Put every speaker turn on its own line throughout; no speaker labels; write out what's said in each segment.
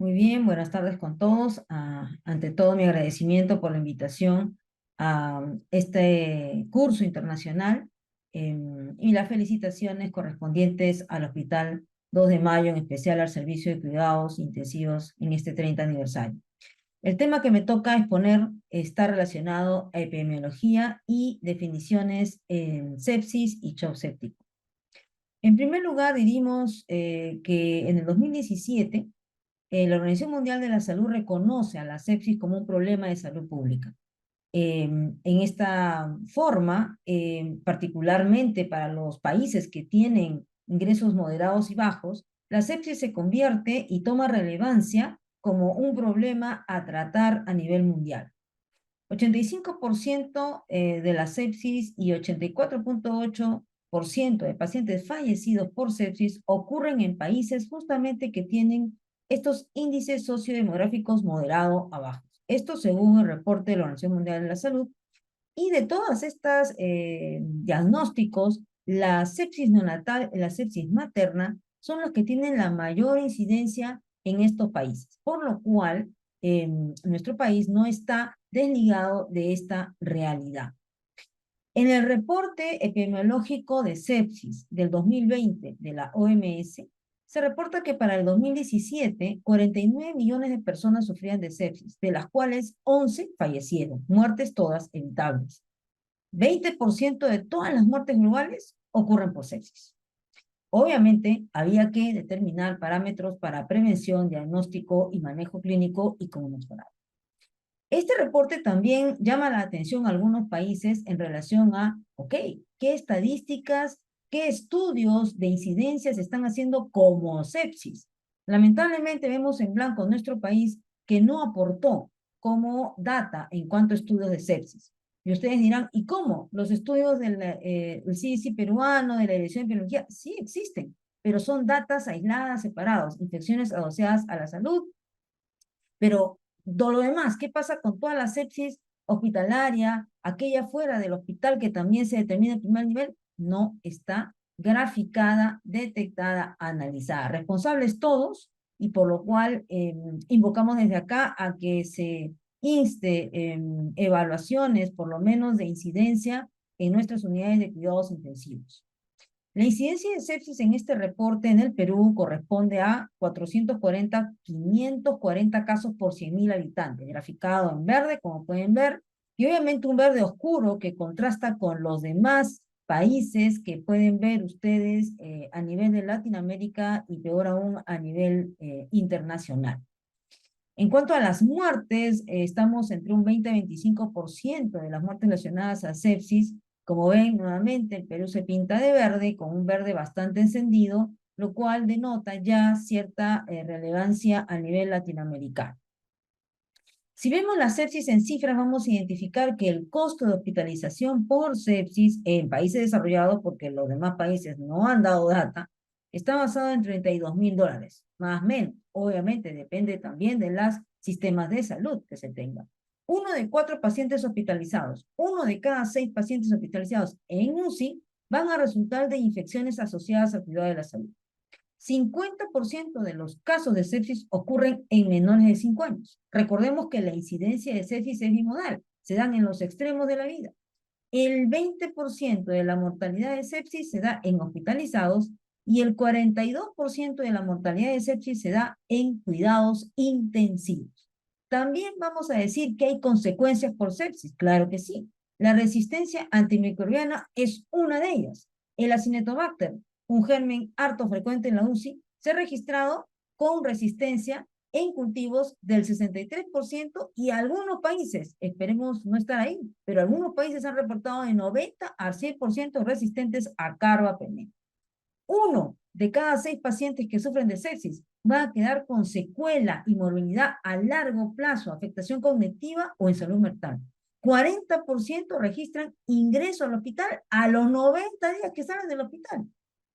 Muy bien, buenas tardes con todos. Ante todo, mi agradecimiento por la invitación a este curso internacional y las felicitaciones correspondientes al Hospital 2 de Mayo, en especial al Servicio de Cuidados Intensivos en este 30 aniversario. El tema que me toca exponer está relacionado a epidemiología y definiciones en sepsis y shock séptico. En primer lugar, dirimos que en el 2017 la Organización Mundial de la Salud reconoce a la sepsis como un problema de salud pública. En esta forma, particularmente para los países que tienen ingresos moderados y bajos, la sepsis se convierte y toma relevancia como un problema a tratar a nivel mundial. 85% de la sepsis y 84,8% de pacientes fallecidos por sepsis ocurren en países justamente que tienen estos índices sociodemográficos moderado a bajos. Esto según el reporte de la Organización Mundial de la Salud. Y de todas estas diagnósticos, la sepsis neonatal y la sepsis materna son los que tienen la mayor incidencia en estos países, por lo cual nuestro país no está desligado de esta realidad. En el reporte epidemiológico de sepsis del 2020 de la OMS, se reporta que para el 2017, 49 millones de personas sufrían de sepsis, de las cuales 11 fallecieron, muertes todas evitables. 20% de todas las muertes globales ocurren por sepsis. Obviamente, había que determinar parámetros para prevención, diagnóstico y manejo clínico y cómo mejorar. Este reporte también llama la atención a algunos países en relación a, ok, ¿qué estadísticas, qué estudios de incidencia se están haciendo como sepsis? Lamentablemente vemos en blanco nuestro país que no aportó como data en cuanto a estudios de sepsis. Y ustedes dirán, ¿y cómo? Los estudios del CDC peruano, de la Dirección de Epidemiología, sí existen, pero son datas aisladas, separadas, infecciones asociadas a la salud, pero todo lo demás, ¿qué pasa con toda la sepsis hospitalaria, aquella fuera del hospital que también se determina en primer nivel? No está graficada, detectada, analizada. Responsables todos, y por lo cual invocamos desde acá a que se inste evaluaciones, por lo menos de incidencia, en nuestras unidades de cuidados intensivos. La incidencia de sepsis en este reporte en el Perú corresponde a 440, 540 casos por 100.000 habitantes, graficado en verde, como pueden ver, y obviamente un verde oscuro que contrasta con los demás países que pueden ver ustedes a nivel de Latinoamérica y peor aún a nivel internacional. En cuanto a las muertes, estamos entre un 20 y 25% de las muertes relacionadas a sepsis. Como ven, nuevamente el Perú se pinta de verde, con un verde bastante encendido, lo cual denota ya cierta relevancia a nivel latinoamericano. Si vemos la sepsis en cifras, vamos a identificar que el costo de hospitalización por sepsis en países desarrollados, porque los demás países no han dado data, está basado en $32.000, más o menos. Obviamente depende también de los sistemas de salud que se tengan. 1 de 4 pacientes hospitalizados, 1 de cada 6 pacientes hospitalizados en UCI van a resultar de infecciones asociadas al cuidado de la salud. 50% de los casos de sepsis ocurren en menores de 5 años. Recordemos que la incidencia de sepsis es bimodal, se dan en los extremos de la vida. El 20% de la mortalidad de sepsis se da en hospitalizados y el 42% de la mortalidad de sepsis se da en cuidados intensivos. También vamos a decir que hay consecuencias por sepsis, claro que sí. La resistencia antimicrobiana es una de ellas. El Acinetobacter, un germen harto frecuente en la UCI, se ha registrado con resistencia en cultivos del 63% y algunos países, esperemos no estar ahí, pero algunos países han reportado de 90 a 100% resistentes a carbapenem. 1 de cada 6 pacientes que sufren de sepsis va a quedar con secuela y morbilidad a largo plazo, afectación cognitiva o en salud mental. 40% registran ingreso al hospital a los 90 días que salen del hospital.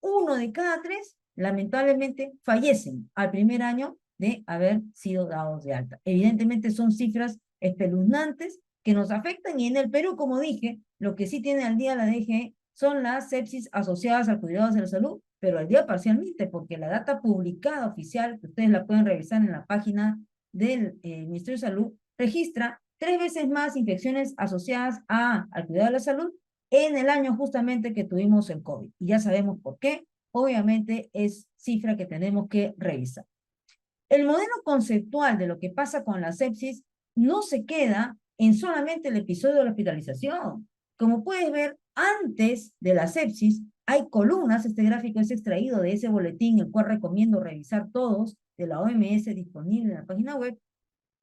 1 de cada 3, lamentablemente, fallecen al primer año de haber sido dados de alta. Evidentemente son cifras espeluznantes que nos afectan y en el Perú, como dije, lo que sí tiene al día la DGE son las sepsis asociadas al cuidado de la salud, pero al día parcialmente, porque la data publicada oficial, que ustedes la pueden revisar en la página del Ministerio de Salud, registra 3 veces más infecciones asociadas al cuidado de la salud en el año justamente que tuvimos el COVID. Y ya sabemos por qué. Obviamente es cifra que tenemos que revisar. El modelo conceptual de lo que pasa con la sepsis no se queda en solamente el episodio de la hospitalización. Como puedes ver, antes de la sepsis hay columnas, este gráfico es extraído de ese boletín, el cual recomiendo revisar todos, de la OMS disponible en la página web.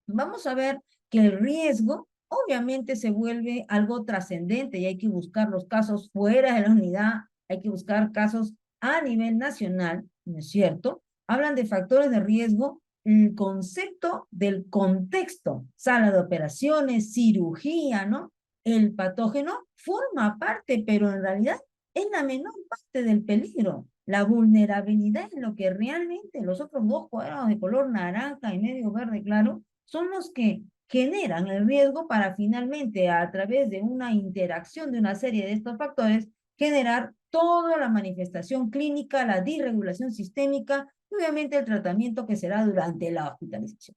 Vamos a ver que el riesgo obviamente se vuelve algo trascendente y hay que buscar los casos fuera de la unidad, hay que buscar casos a nivel nacional, ¿no es cierto? Hablan de factores de riesgo, el concepto del contexto, sala de operaciones, cirugía, ¿no? El patógeno forma parte, pero en realidad es la menor parte del peligro. La vulnerabilidad es lo que realmente los otros 2 cuadrados de color naranja y medio verde claro son los que generan el riesgo para finalmente, a través de una interacción de una serie de estos factores, generar toda la manifestación clínica, la disregulación sistémica y obviamente el tratamiento que será durante la hospitalización.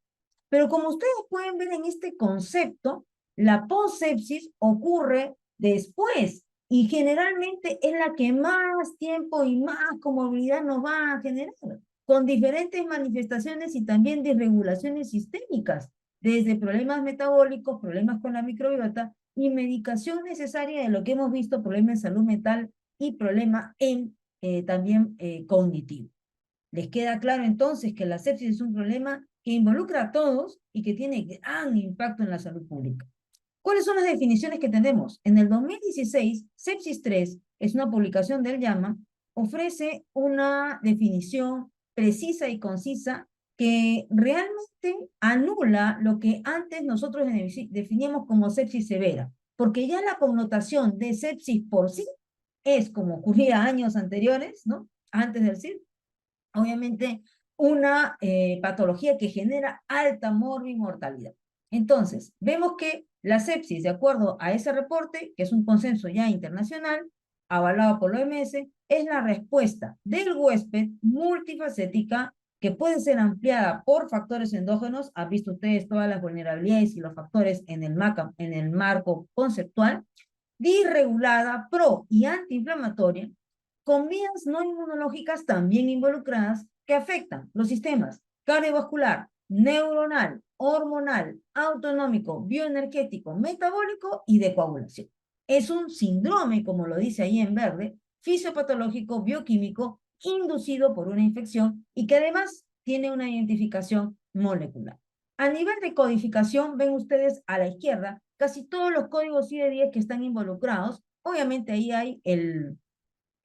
Pero como ustedes pueden ver en este concepto, la postsepsis ocurre después y generalmente es la que más tiempo y más comorbilidad nos va a generar, con diferentes manifestaciones y también desregulaciones sistémicas, desde problemas metabólicos, problemas con la microbiota y medicación necesaria de lo que hemos visto, problemas en salud mental y problemas en también cognitivo. ¿Les queda claro entonces que la sepsis es un problema que involucra a todos y que tiene gran impacto en la salud pública? ¿Cuáles son las definiciones que tenemos? En el 2016, Sepsis 3, es una publicación del JAMA, ofrece una definición precisa y concisa que realmente anula lo que antes nosotros definíamos como sepsis severa, porque ya la connotación de sepsis por sí es, como ocurría años anteriores, ¿no? Antes del SID, obviamente una patología que genera alta mortalidad. Entonces, vemos que la sepsis, de acuerdo a ese reporte, que es un consenso ya internacional, avalado por la OMS, es la respuesta del huésped multifacética que puede ser ampliada por factores endógenos. Han visto ustedes todas las vulnerabilidades y los factores en el marco conceptual, disregulada, pro y antiinflamatoria, con vías no inmunológicas también involucradas que afectan los sistemas cardiovascular, neuronal, hormonal, autonómico, bioenergético, metabólico y de coagulación. Es un síndrome, como lo dice ahí en verde, fisiopatológico, bioquímico, inducido por una infección y que además tiene una identificación molecular. A nivel de codificación, ven ustedes a la izquierda casi todos los códigos CIE-10 que están involucrados. Obviamente ahí hay el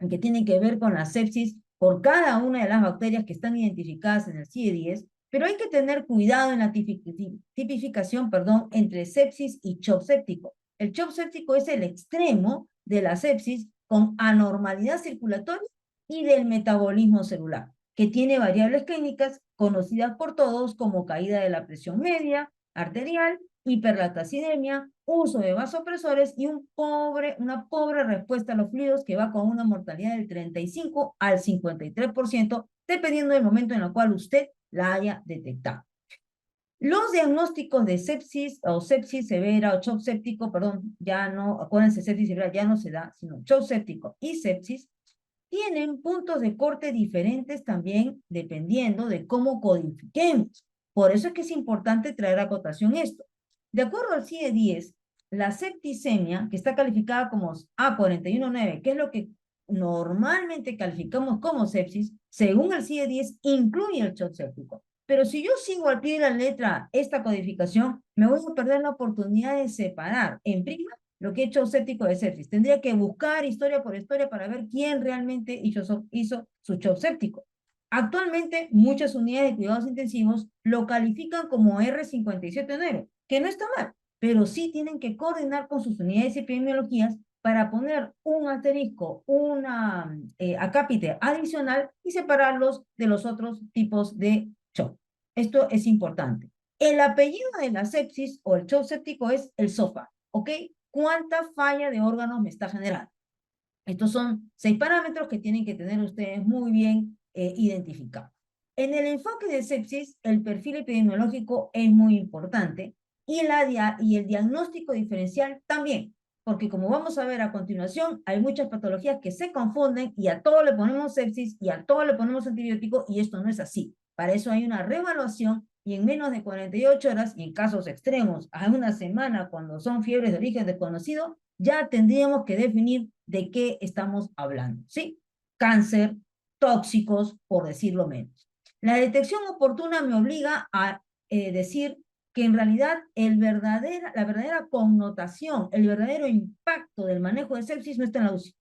que tiene que ver con la sepsis por cada una de las bacterias que están identificadas en el CIE-10, pero hay que tener cuidado en la tipificación, entre sepsis y shock séptico. El shock séptico es el extremo de la sepsis con anormalidad circulatoria y del metabolismo celular, que tiene variables clínicas conocidas por todos como caída de la presión media, arterial, hiperlactacidemia, uso de vasopresores y una pobre respuesta a los fluidos que va con una mortalidad del 35 al 53%, dependiendo del momento en el cual usted la haya detectado. Los diagnósticos de sepsis o sepsis severa o shock séptico, ya no, acuérdense, sepsis severa ya no se da, sino shock séptico y sepsis, tienen puntos de corte diferentes también dependiendo de cómo codifiquemos. Por eso es que es importante traer a acotación esto. De acuerdo al CIE-10, la septicemia, que está calificada como A419, que es lo que normalmente calificamos como sepsis, según el CIE-10, incluye el shock séptico. Pero si yo sigo al pie de la letra esta codificación, me voy a perder la oportunidad de separar en prima lo que he hecho séptico de sepsis. Tendría que buscar historia por historia para ver quién realmente hizo su shock séptico. Actualmente, muchas unidades de cuidados intensivos lo califican como R57-9, que no está mal, pero sí tienen que coordinar con sus unidades de epidemiologías para poner un asterisco, una acápite adicional y separarlos de los otros tipos de shock. Esto es importante. El apellido de la sepsis o el shock séptico es el SOFA, ¿ok? ¿Cuánta falla de órganos me está generando? Estos son 6 parámetros que tienen que tener ustedes muy bien identificados. En el enfoque de sepsis, el perfil epidemiológico es muy importante y el diagnóstico diferencial también, porque como vamos a ver a continuación, hay muchas patologías que se confunden y a todo le ponemos sepsis y a todo le ponemos antibiótico y esto no es así. Para eso hay una reevaluación y en menos de 48 horas, y en casos extremos, a una semana, cuando son fiebres de origen desconocido, ya tendríamos que definir de qué estamos hablando, ¿sí? Cáncer, tóxicos, por decirlo menos. La detección oportuna me obliga a decir que en realidad la verdadera connotación, el verdadero impacto del manejo de sepsis no está en la UCI,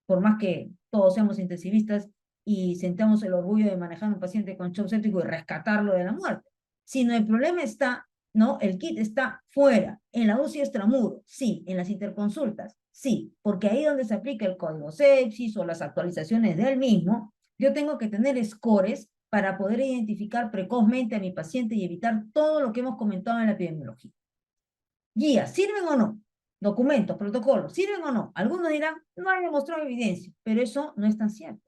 por más que todos seamos intensivistas y sentamos el orgullo de manejar a un paciente con shock séptico y rescatarlo de la muerte, sino el problema está, ¿no? El kit está fuera, en la UCI extramuro, sí, en las interconsultas, sí, porque ahí donde se aplica el código sepsis o las actualizaciones del mismo, yo tengo que tener scores para poder identificar precozmente a mi paciente y evitar todo lo que hemos comentado en la epidemiología. Guías, ¿sirven o no? Documentos, protocolos, ¿sirven o no? Algunos dirán, no hay demostrado evidencia, pero eso no es tan cierto.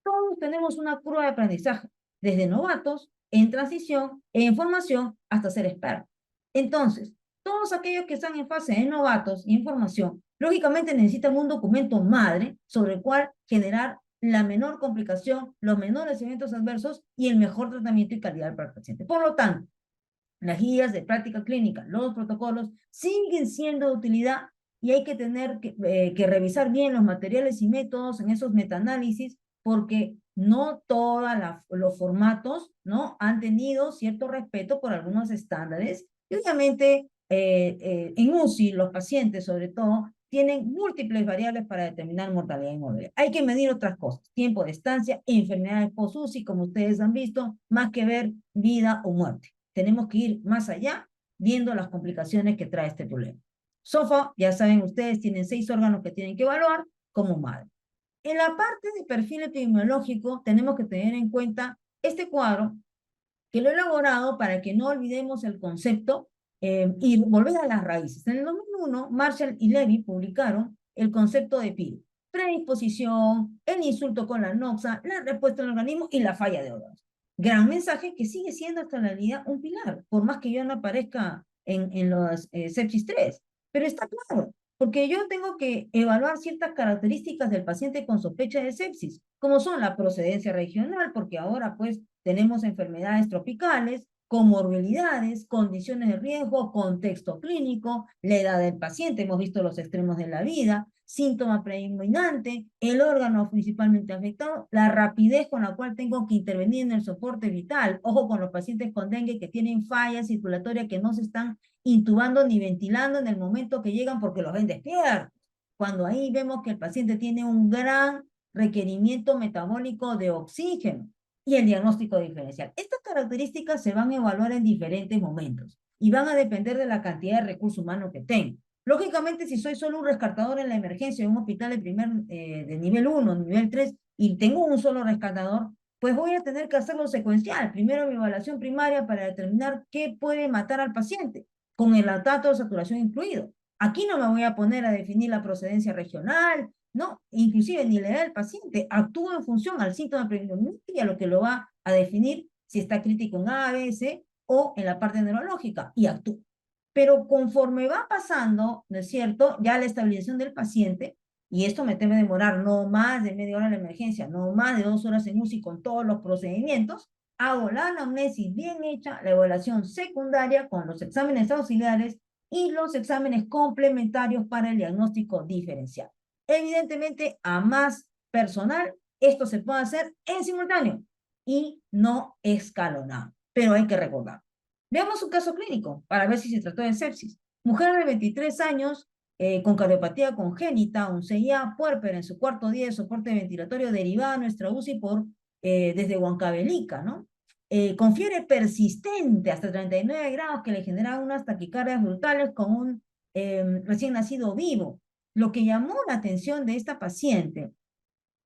Todos tenemos una curva de aprendizaje, desde novatos, en transición, en formación, hasta ser expertos. Entonces, todos aquellos que están en fase de novatos y en formación, lógicamente necesitan un documento madre sobre el cual generar la menor complicación, los menores eventos adversos y el mejor tratamiento y calidad para el paciente. Por lo tanto, las guías de práctica clínica, los protocolos, siguen siendo de utilidad y hay que tener que revisar bien los materiales y métodos en esos metaanálisis porque no todos los formatos, ¿no?, han tenido cierto respeto por algunos estándares y obviamente en UCI los pacientes sobre todo tienen múltiples variables para determinar mortalidad y movilidad. Hay que medir otras cosas, tiempo de estancia, enfermedades post-UCI, como ustedes han visto, más que ver vida o muerte. Tenemos que ir más allá viendo las complicaciones que trae este problema. SOFA, ya saben ustedes, tienen 6 órganos que tienen que evaluar como madre. En la parte de perfil epidemiológico tenemos que tener en cuenta este cuadro que lo he elaborado para que no olvidemos el concepto y volver a las raíces. En el 2001, Marshall y Levy publicaron el concepto de PIR, predisposición, el insulto con la noxa, la respuesta del organismo y la falla de órganos. Gran mensaje que sigue siendo hasta la realidad un pilar, por más que yo no aparezca en los sepsis 3, pero está claro, porque yo tengo que evaluar ciertas características del paciente con sospecha de sepsis, como son la procedencia regional, porque ahora pues tenemos enfermedades tropicales, comorbilidades, condiciones de riesgo, contexto clínico, la edad del paciente, hemos visto los extremos de la vida, síntoma predominante, el órgano principalmente afectado, la rapidez con la cual tengo que intervenir en el soporte vital. Ojo con los pacientes con dengue que tienen falla circulatoria que no se están intubando ni ventilando en el momento que llegan porque los ven despiertos. Cuando ahí vemos que el paciente tiene un gran requerimiento metabólico de oxígeno y el diagnóstico diferencial. Estas características se van a evaluar en diferentes momentos y van a depender de la cantidad de recursos humanos que tengo. Lógicamente, si soy solo un rescatador en la emergencia de un hospital de nivel 1, nivel 3, y tengo un solo rescatador, pues voy a tener que hacerlo secuencial. Primero mi evaluación primaria para determinar qué puede matar al paciente, con el lactato de saturación incluido. Aquí no me voy a poner a definir la procedencia regional, no, inclusive ni le da al paciente, actúa en función al síntoma predominante y a lo que lo va a definir si está crítico en A, B, C o en la parte neurológica y actúa. Pero conforme va pasando, ¿no es cierto?, ya la estabilización del paciente, y esto me debe demorar no más de media hora en la emergencia, no más de 2 horas en UCI con todos los procedimientos, hago la anamnesis bien hecha, la evaluación secundaria con los exámenes auxiliares y los exámenes complementarios para el diagnóstico diferencial. Evidentemente, a más personal, esto se puede hacer en simultáneo y no escalonado, pero hay que recordar. Veamos un caso clínico para ver si se trató de sepsis. Mujer de 23 años con cardiopatía congénita, un CIA puérpera en su cuarto día de soporte ventilatorio derivada a nuestra UCI desde Huancavelica, ¿no? Con fiebre persistente hasta 39 grados que le generaba unas taquicardias brutales con un recién nacido vivo. Lo que llamó la atención de esta paciente,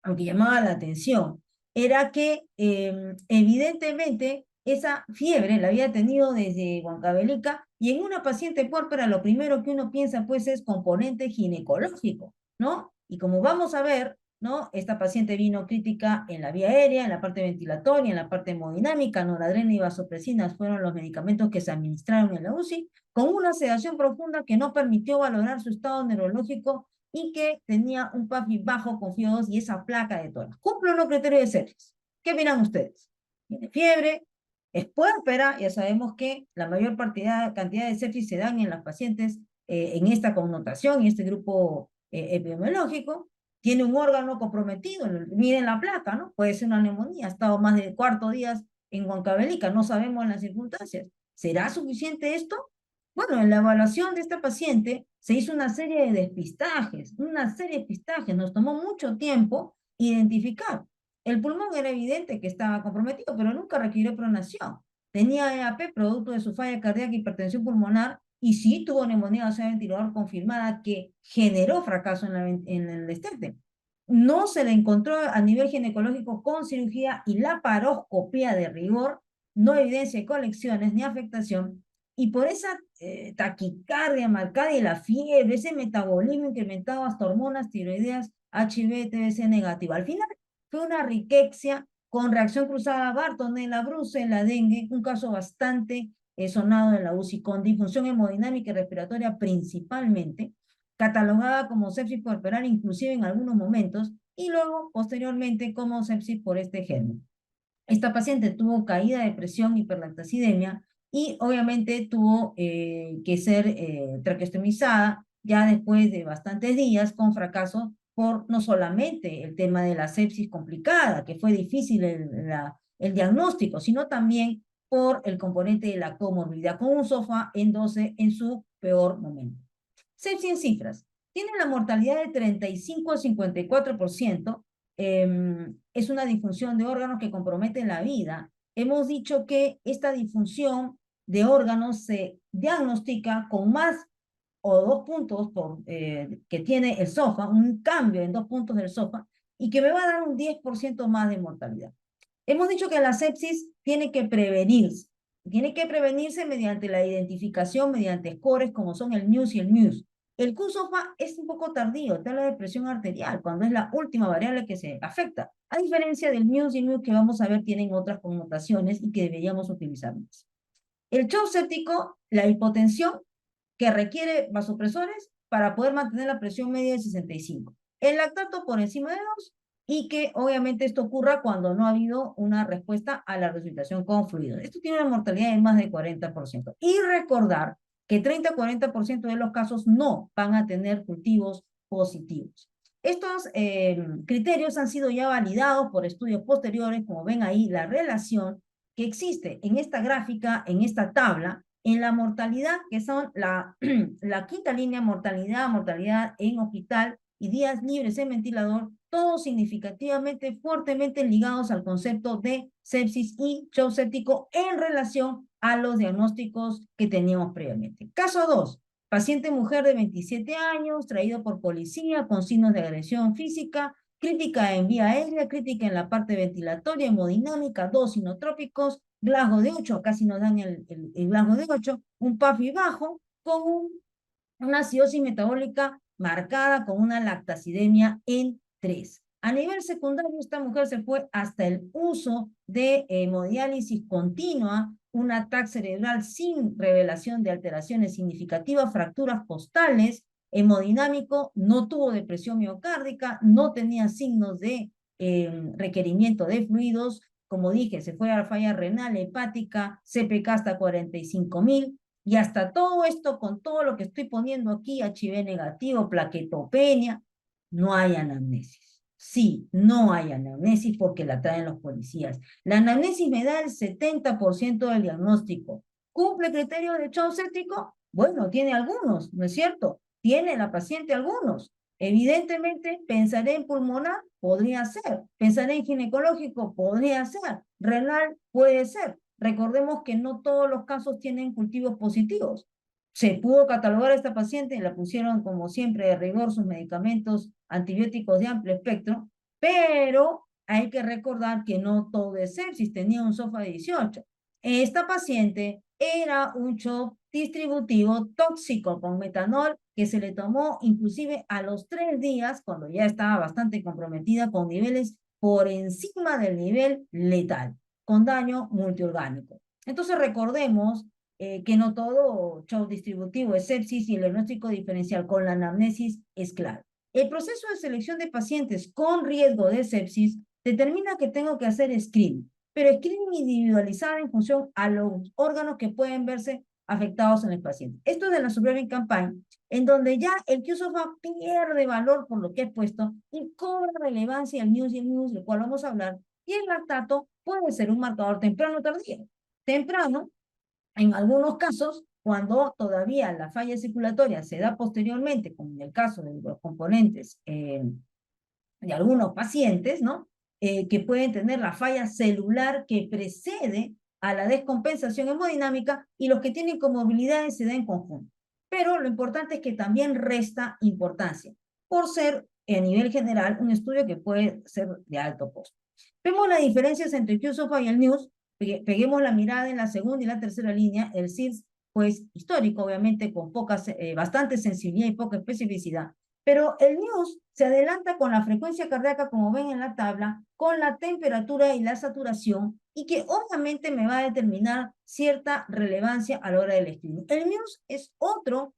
lo que llamaba la atención, era que evidentemente esa fiebre la había tenido desde Huancavelica y en una paciente puérpera lo primero que uno piensa pues es componente ginecológico, ¿no? Y como vamos a ver, ¿no? Esta paciente vino crítica en la vía aérea, en la parte ventilatoria, en la parte hemodinámica, noradrenalina y vasopresinas fueron los medicamentos que se administraron en la UCI, con una sedación profunda que no permitió valorar su estado neurológico y que tenía un PAFI bajo con FIO2 y esa placa de tórax. ¿Cumple o no criterio de sepsis? ¿Qué miran ustedes? Tiene fiebre, es puérpera, ya sabemos que la mayor cantidad de sepsis se dan en las pacientes en esta connotación y este grupo epidemiológico. Tiene un órgano comprometido, miren la placa, ¿no? Puede ser una neumonía, ha estado más de 4 días en Huancavelica, no sabemos las circunstancias. ¿Será suficiente esto? Bueno, en la evaluación de esta paciente se hizo una serie de despistajes, nos tomó mucho tiempo identificar. El pulmón era evidente que estaba comprometido, pero nunca requirió pronación. Tenía EAP, producto de su falla cardíaca, hipertensión pulmonar, y sí tuvo neumonía gaseosa ventilador confirmada que generó fracaso en el destete. No se le encontró a nivel ginecológico con cirugía y laparoscopía de rigor, no evidencia de colecciones ni afectación, y por esa taquicardia marcada y la fiebre, ese metabolismo incrementado hasta hormonas tiroideas HB, TBC negativa. Al final fue una riquexia con reacción cruzada Bartonella, brucela, dengue, un caso bastante sonado en la UCI, con disfunción hemodinámica y respiratoria principalmente, catalogada como sepsis puerperal inclusive en algunos momentos, y luego posteriormente como sepsis por este germen. Esta paciente tuvo caída de presión, hiperlactacidemia, y obviamente tuvo que ser traqueostomizada ya después de bastantes días con fracaso por no solamente el tema de la sepsis complicada, que fue difícil el diagnóstico, sino también por el componente de la comorbilidad con un SOFA en 12 en su peor momento. Sepsis en cifras. Tiene la mortalidad de 35 a 54%, es una disfunción de órganos que compromete la vida. Hemos dicho que esta disfunción de órganos se diagnostica con más o 2 puntos que tiene el SOFA, un cambio en 2 puntos del SOFA, y que me va a dar un 10% más de mortalidad. Hemos dicho que la sepsis tiene que prevenirse mediante la identificación, mediante scores como son el MUS y el MUS. El QSOFA es un poco tardío, te habla de presión arterial, cuando es la última variable que se afecta. A diferencia del MUS y el MUS que vamos a ver tienen otras connotaciones y que deberíamos utilizar más. El shock séptico, la hipotensión, que requiere vasopresores para poder mantener la presión media de 65. El lactato por encima de 2 y que obviamente esto ocurra cuando no ha habido una respuesta a la resucitación con fluidos. Esto tiene una mortalidad de más de 40%. Y recordar que 30-40% de los casos no van a tener cultivos positivos. Estos criterios han sido ya validados por estudios posteriores, como ven ahí, la relación que existe en esta gráfica, en esta tabla, en la mortalidad, que son la quinta línea, mortalidad en hospital y días libres en ventilador, todos significativamente, fuertemente ligados al concepto de sepsis y shock séptico en relación a los diagnósticos que teníamos previamente. Caso 2, paciente mujer de 27 años, traído por policía con signos de agresión física, crítica en vía aérea, crítica en la parte ventilatoria, hemodinámica, 2 sinotrópicos, Glasgow de 8, casi nos dan el Glasgow de 8, un PAFI bajo, con una acidosis metabólica marcada con una lactacidemia en 3. A nivel secundario, esta mujer se fue hasta el uso de hemodiálisis continua, un ataque cerebral sin revelación de alteraciones significativas, fracturas costales, hemodinámico, no tuvo depresión miocárdica, no tenía signos de requerimiento de fluidos, como dije, se fue a la falla renal, hepática, CPK hasta 45.000, y hasta todo esto, con todo lo que estoy poniendo aquí, HIV negativo, plaquetopenia, no hay anamnesis. Sí, no hay anamnesis porque la traen los policías. La anamnesis me da el 70% del diagnóstico. ¿Cumple criterio de shock séptico? Bueno, tiene algunos, ¿no es cierto? Tiene la paciente algunos. Evidentemente, pensaré en pulmonar, podría ser. Pensaré en ginecológico, podría ser. Renal, puede ser. Recordemos que no todos los casos tienen cultivos positivos. Se pudo catalogar a esta paciente y la pusieron, como siempre, de rigor sus medicamentos antibióticos de amplio espectro, pero hay que recordar que no todo es sepsis, tenía un SOFA 18. Esta paciente era un shock distributivo tóxico con metanol que se le tomó inclusive a los 3 días, cuando ya estaba bastante comprometida con niveles por encima del nivel letal, con daño multiorgánico. Entonces recordemos que no todo shock distributivo es sepsis y el diagnóstico diferencial con la anamnesis es clave. El proceso de selección de pacientes con riesgo de sepsis determina que tengo que hacer screening, pero screening individualizado en función a los órganos que pueden verse afectados en el paciente. Esto es de la Surveillance Campaign, en donde ya el QSOFA pierde valor por lo que he puesto y cobra relevancia el NEWS y el NEWS, del cual vamos a hablar, y el lactato puede ser un marcador temprano o tardío. Temprano, en algunos casos, cuando todavía la falla circulatoria se da posteriormente, como en el caso de los componentes de algunos pacientes, ¿no? Que pueden tener la falla celular que precede a la descompensación hemodinámica y los que tienen comorbilidades se da en conjunto. Pero lo importante es que también resta importancia, por ser a nivel general un estudio que puede ser de alto costo. Vemos las diferencias entre el QSOFA y el NEWS, peguemos la mirada en la segunda y la tercera línea, el CIRS, pues histórico, obviamente, con bastante sensibilidad y poca especificidad, pero el NEWS se adelanta con la frecuencia cardíaca, como ven en la tabla, con la temperatura y la saturación, y que obviamente me va a determinar cierta relevancia a la hora del screening. El NEWS es otro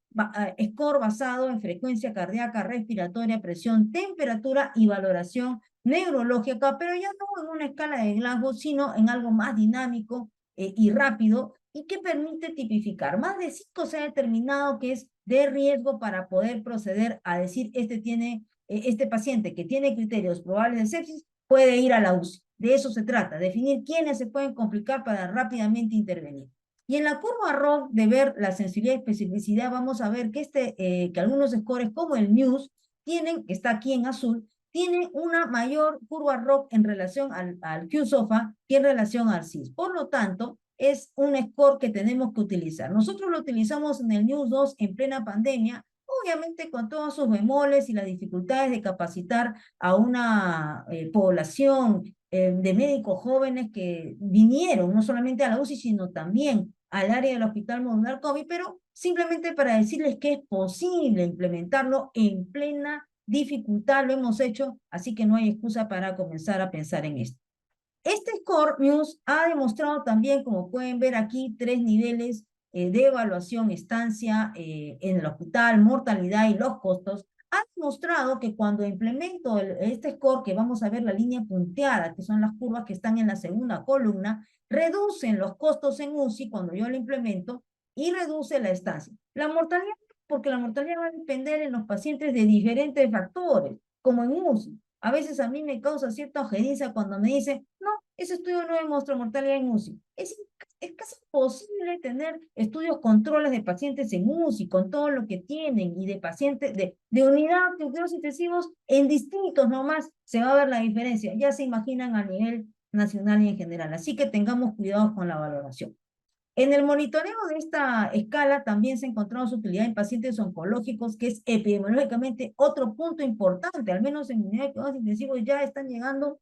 score basado en frecuencia cardíaca, respiratoria, presión, temperatura y valoración neurológica, pero ya no en una escala de Glasgow, sino en algo más dinámico y rápido, y que permite tipificar. Más de 5 se ha determinado que es de riesgo para poder proceder a decir este paciente que tiene criterios probables de sepsis puede ir a la UCI. De eso se trata, definir quiénes se pueden complicar para rápidamente intervenir. Y en la curva ROC de ver la sensibilidad y especificidad, vamos a ver que algunos scores como el NEWS tienen, que está aquí en azul, tiene una mayor curva ROC en relación al QSOFA que en relación al CIS. Por lo tanto, es un score que tenemos que utilizar. Nosotros lo utilizamos en el NEWS 2 en plena pandemia, obviamente con todos sus bemoles y las dificultades de capacitar a una población de médicos jóvenes que vinieron no solamente a la UCI, sino también al área del Hospital Modular COVID, pero simplemente para decirles que es posible implementarlo en plena dificultad, lo hemos hecho, así que no hay excusa para comenzar a pensar en esto. Este Score News ha demostrado también, como pueden ver aquí, 3 niveles de evaluación, estancia en el hospital, mortalidad y los costos. Ha demostrado que cuando implemento este score, que vamos a ver la línea punteada, que son las curvas que están en la segunda columna, reducen los costos en UCI cuando yo lo implemento y reduce la estancia. La mortalidad, porque la mortalidad va a depender en los pacientes de diferentes factores, como en UCI. A veces a mí me causa cierta ojeriza cuando me dicen, no, ese estudio no demuestra mortalidad en UCI. Es casi imposible tener estudios controles de pacientes en UCI, con todo lo que tienen, y de pacientes, de unidad de cuidados intensivos en distintos nomás, se va a ver la diferencia. Ya se imaginan a nivel nacional y en general. Así que tengamos cuidado con la valoración. En el monitoreo de esta escala también se ha encontrado su utilidad en pacientes oncológicos, que es epidemiológicamente otro punto importante, al menos en unidad de cuidados intensivos ya están llegando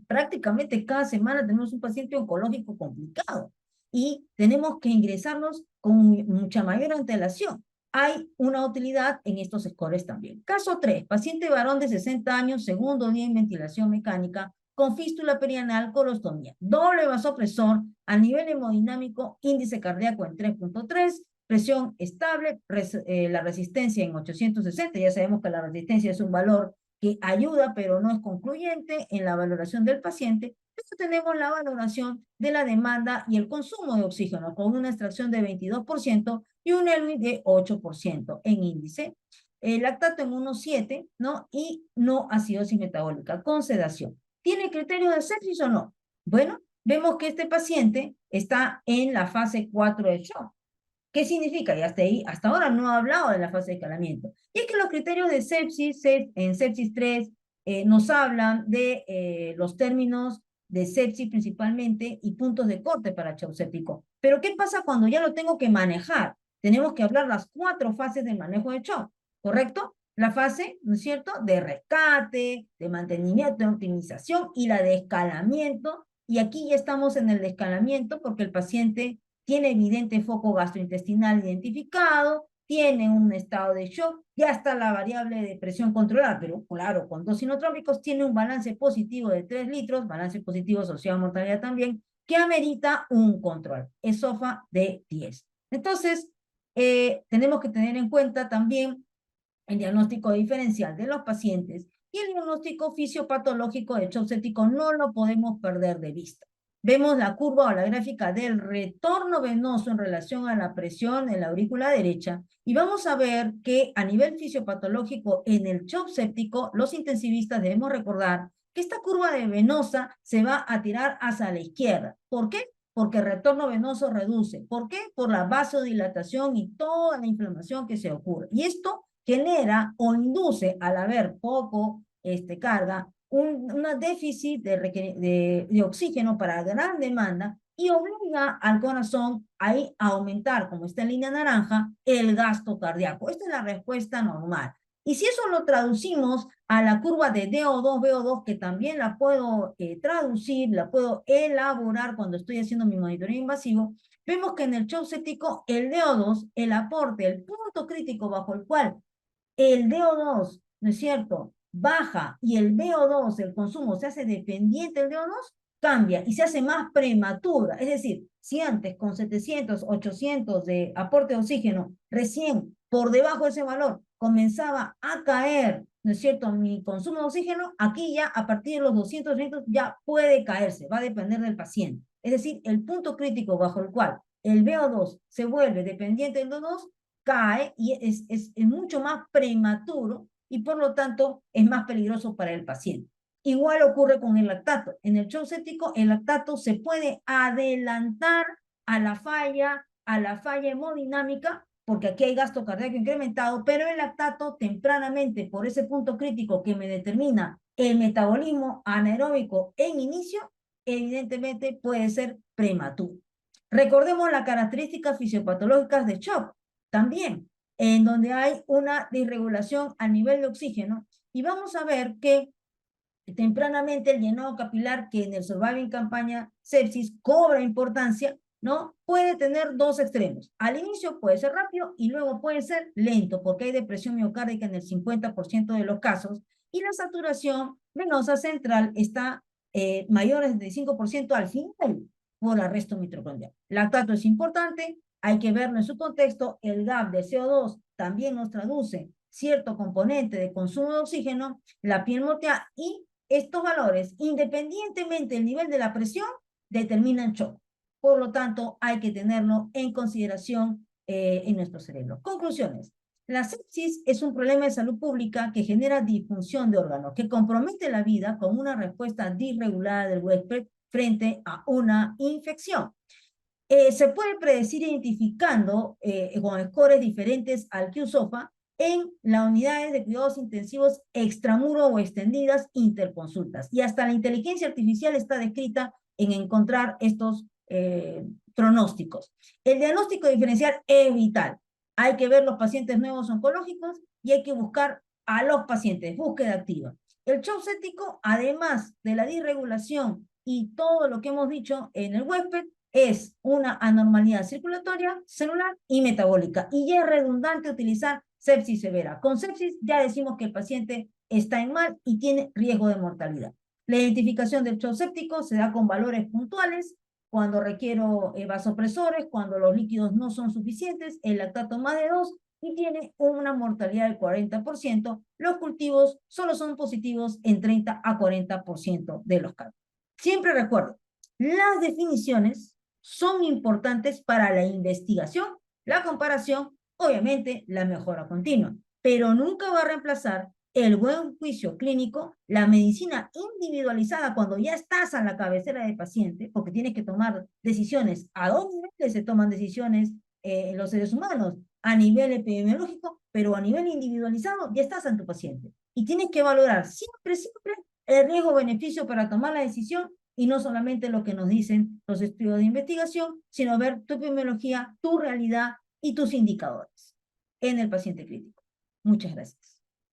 prácticamente cada semana tenemos un paciente oncológico complicado y tenemos que ingresarnos con mucha mayor antelación. Hay una utilidad en estos scores también. Caso 3, paciente varón de 60 años, segundo día en ventilación mecánica, con fístula perianal, colostomía, doble vasopresor, a nivel hemodinámico, índice cardíaco en 3.3, presión estable, la resistencia en 860, ya sabemos que la resistencia es un valor que ayuda, pero no es concluyente en la valoración del paciente. Entonces tenemos la valoración de la demanda y el consumo de oxígeno, con una extracción de 22% y un ELVI de 8% en índice. El lactato en 1,7, ¿no? Y no acidosis metabólica, con sedación. ¿Tiene criterio de sepsis o no? Bueno, vemos que este paciente está en la fase 4 de shock. ¿Qué significa? Y hasta ahora no ha hablado de la fase de escalamiento. Y es que los criterios de sepsis, en sepsis 3, nos hablan de los términos de sepsis principalmente y puntos de corte para shock séptico. Pero ¿qué pasa cuando ya lo tengo que manejar? Tenemos que hablar las 4 fases del manejo de shock, ¿correcto? La fase, ¿no es cierto?, de rescate, de mantenimiento, de optimización y la de escalamiento. Y aquí ya estamos en el de escalamiento porque el paciente tiene evidente foco gastrointestinal identificado, tiene un estado de shock, ya está la variable de presión controlada, pero claro, con dos inotrópicos tiene un balance positivo de 3 litros, balance positivo asociado a mortalidad también, que amerita un control, ESOFA de 10. Entonces, tenemos que tener en cuenta también el diagnóstico diferencial de los pacientes y el diagnóstico fisiopatológico del shock séptico no lo podemos perder de vista. Vemos la curva o la gráfica del retorno venoso en relación a la presión en la aurícula derecha y vamos a ver que a nivel fisiopatológico en el shock séptico, los intensivistas debemos recordar que esta curva de venosa se va a tirar hacia la izquierda. ¿Por qué? Porque el retorno venoso reduce. ¿Por qué? Por la vasodilatación y toda la inflamación que se ocurre. Y esto genera o induce, al haber poco carga, una déficit de oxígeno para gran demanda y obliga al corazón a aumentar, como está en línea naranja, el gasto cardíaco. Esta es la respuesta normal. Y si eso lo traducimos a la curva de DO2, VO2, que también la puedo traducir, la puedo elaborar cuando estoy haciendo mi monitoreo invasivo, vemos que en el shock séptico el DO2, el aporte, el punto crítico bajo el cual el DO2, ¿no es cierto?, baja y el VO2, el consumo, se hace dependiente del DO2, cambia y se hace más prematura. Es decir, si antes con 700, 800 de aporte de oxígeno, recién por debajo de ese valor comenzaba a caer, ¿no es cierto?, mi consumo de oxígeno, aquí ya a partir de los 200, 300 ya puede caerse, va a depender del paciente. Es decir, el punto crítico bajo el cual el VO2 se vuelve dependiente del DO2 cae y es mucho más prematuro y por lo tanto es más peligroso para el paciente. Igual ocurre con el lactato. En el shock séptico, el lactato se puede adelantar a la falla hemodinámica, porque aquí hay gasto cardíaco incrementado, pero el lactato tempranamente, por ese punto crítico que me determina el metabolismo anaeróbico en inicio, evidentemente puede ser prematuro. Recordemos las características fisiopatológicas de shock también, en donde hay una disregulación a nivel de oxígeno, y vamos a ver que tempranamente el llenado capilar, que en el Surviving Campaña Sepsis cobra importancia, ¿no? Puede tener dos extremos. Al inicio puede ser rápido y luego puede ser lento, porque hay depresión miocárdica en el 50% de los casos, y la saturación venosa central está mayor del 5% al final por arresto mitocondrial. Lactato es importante, hay que verlo en su contexto. El gap de CO2 también nos traduce cierto componente de consumo de oxígeno, la piel motea, y estos valores, independientemente del nivel de la presión, determinan shock. Por lo tanto, hay que tenerlo en consideración en nuestro cerebro. Conclusiones. La sepsis es un problema de salud pública que genera disfunción de órganos, que compromete la vida con una respuesta disregulada del huésped frente a una infección. Se puede predecir identificando con scores diferentes al QSOFA en las unidades de cuidados intensivos extramuro o extendidas interconsultas. Y hasta la inteligencia artificial está descrita en encontrar estos pronósticos. El diagnóstico diferencial es vital. Hay que ver los pacientes nuevos oncológicos y hay que buscar a los pacientes, búsqueda activa. El shock séptico, además de la disregulación y todo lo que hemos dicho en el huésped, es una anormalidad circulatoria, celular y metabólica. Y ya es redundante utilizar sepsis severa. Con sepsis ya decimos que el paciente está en mal y tiene riesgo de mortalidad. La identificación del shock séptico se da con valores puntuales, cuando requiero vasopresores, cuando los líquidos no son suficientes, el lactato más de 2 y tiene una mortalidad del 40%. Los cultivos solo son positivos en 30 a 40% de los casos. Siempre recuerdo, las definiciones son importantes para la investigación, la comparación, obviamente la mejora continua, pero nunca va a reemplazar el buen juicio clínico, la medicina individualizada cuando ya estás a la cabecera del paciente, porque tienes que tomar decisiones. ¿A dos niveles se toman decisiones en los seres humanos? A nivel epidemiológico, pero a nivel individualizado ya estás en tu paciente. Y tienes que valorar siempre, siempre el riesgo-beneficio para tomar la decisión y no solamente lo que nos dicen los estudios de investigación, sino ver tu epidemiología, tu realidad y tus indicadores en el paciente crítico. Muchas gracias.